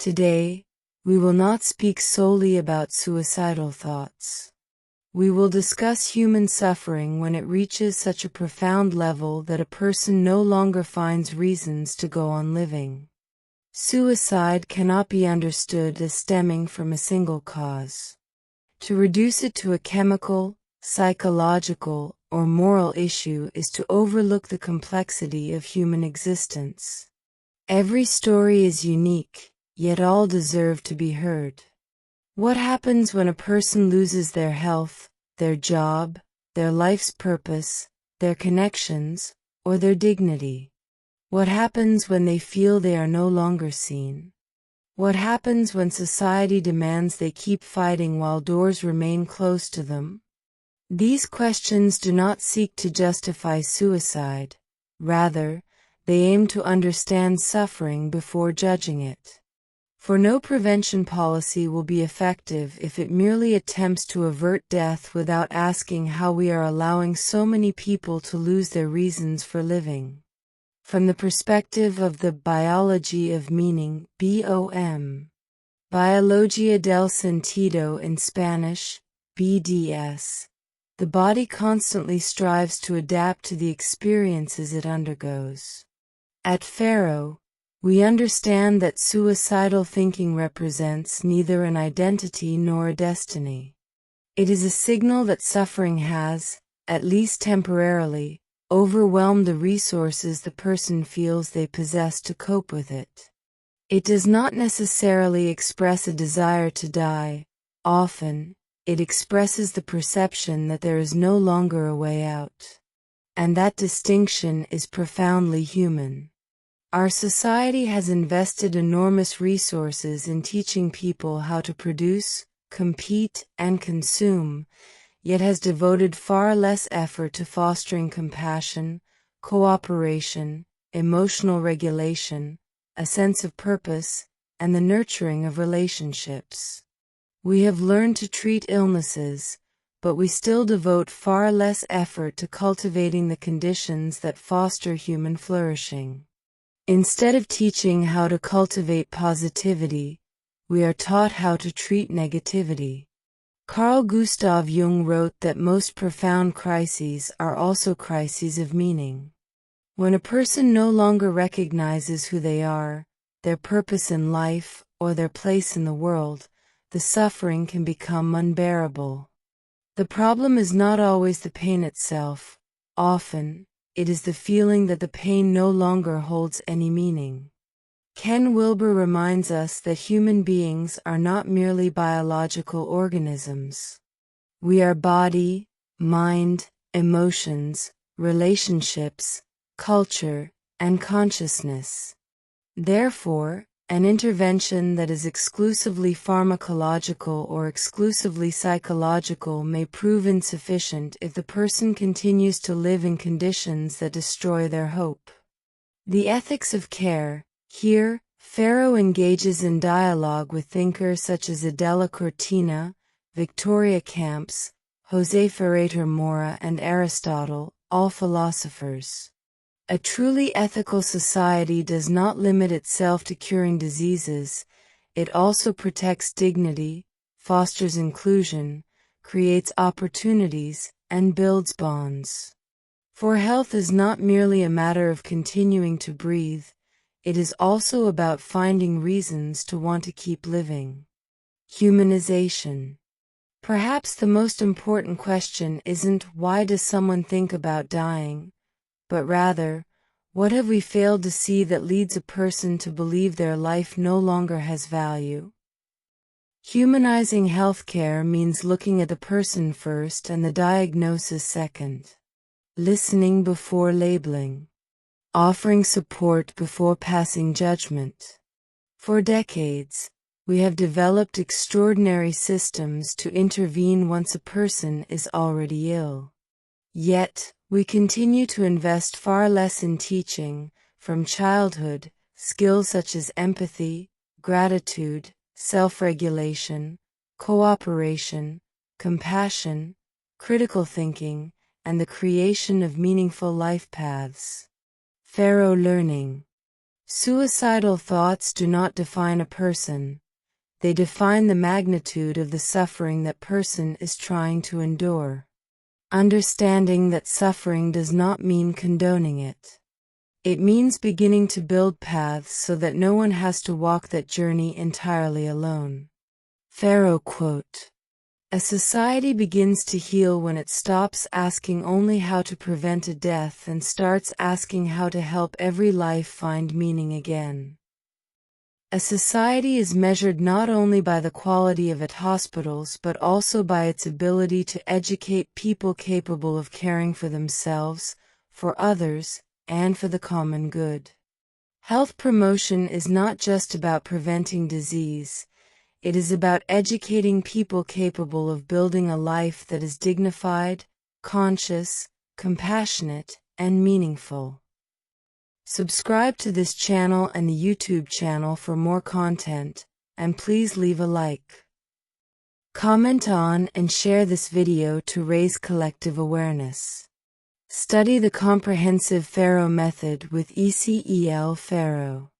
Today, we will not speak solely about suicidal thoughts. We will discuss human suffering when it reaches such a profound level that a person no longer finds reasons to go on living. Suicide cannot be understood as stemming from a single cause. To reduce it to a chemical, psychological, or moral issue is to overlook the complexity of human existence. Every story is unique, yet all deserve to be heard. What happens when a person loses their health, their job, their life's purpose, their connections, or their dignity? What happens when they feel they are no longer seen? What happens when society demands they keep fighting while doors remain closed to them? These questions do not seek to justify suicide. Rather, they aim to understand suffering before judging it. For no prevention policy will be effective if it merely attempts to avert death without asking how we are allowing so many people to lose their reasons for living. From the perspective of the biology of meaning, BOM, Biologia del Sentido in Spanish, BDS, the body constantly strives to adapt to the experiences it undergoes. At Faro, we understand that suicidal thinking represents neither an identity nor a destiny. It is a signal that suffering has, at least temporarily, overwhelmed the resources the person feels they possess to cope with it. It does not necessarily express a desire to die. Often, it expresses the perception that there is no longer a way out. And that distinction is profoundly human. Our society has invested enormous resources in teaching people how to produce, compete, and consume, yet has devoted far less effort to fostering compassion, cooperation, emotional regulation, a sense of purpose, and the nurturing of relationships. We have learned to treat illnesses, but we still devote far less effort to cultivating the conditions that foster human flourishing. Instead of teaching how to cultivate positivity, we are taught how to treat negativity. Carl Gustav Jung wrote that most profound crises are also crises of meaning. When a person no longer recognizes who they are, their purpose in life, or their place in the world, the suffering can become unbearable. The problem is not always the pain itself. Often, it is the feeling that the pain no longer holds any meaning. Ken Wilber reminds us that human beings are not merely biological organisms. We are body, mind, emotions, relationships, culture, and consciousness. Therefore, an intervention that is exclusively pharmacological or exclusively psychological may prove insufficient if the person continues to live in conditions that destroy their hope. The ethics of care. Here, Faro engages in dialogue with thinkers such as Adela Cortina, Victoria Camps, José Ferreira Moura, and Aristotle, all philosophers. A truly ethical society does not limit itself to curing diseases, it also protects dignity, fosters inclusion, creates opportunities, and builds bonds. For health is not merely a matter of continuing to breathe, it is also about finding reasons to want to keep living. Humanization. Perhaps the most important question isn't why does someone think about dying, but rather, what have we failed to see that leads a person to believe their life no longer has value? Humanizing healthcare means looking at the person first and the diagnosis second. Listening before labeling. Offering support before passing judgment. For decades, we have developed extraordinary systems to intervene once a person is already ill. Yet, we continue to invest far less in teaching, from childhood, skills such as empathy, gratitude, self-regulation, cooperation, compassion, critical thinking, and the creation of meaningful life paths. Faro learning. Suicidal thoughts do not define a person, they define the magnitude of the suffering that person is trying to endure. Understanding that suffering does not mean condoning it. It means beginning to build paths so that no one has to walk that journey entirely alone. Pharaoh quote: "A society begins to heal when it stops asking only how to prevent a death and starts asking how to help every life find meaning again." A society is measured not only by the quality of its hospitals but also by its ability to educate people capable of caring for themselves, for others, and for the common good. Health promotion is not just about preventing disease, it is about educating people capable of building a life that is dignified, conscious, compassionate, and meaningful. Subscribe to this channel and the YouTube channel for more content, and please leave a like. Comment on and share this video to raise collective awareness. Study the comprehensive Pharaoh method with ECEL Pharaoh.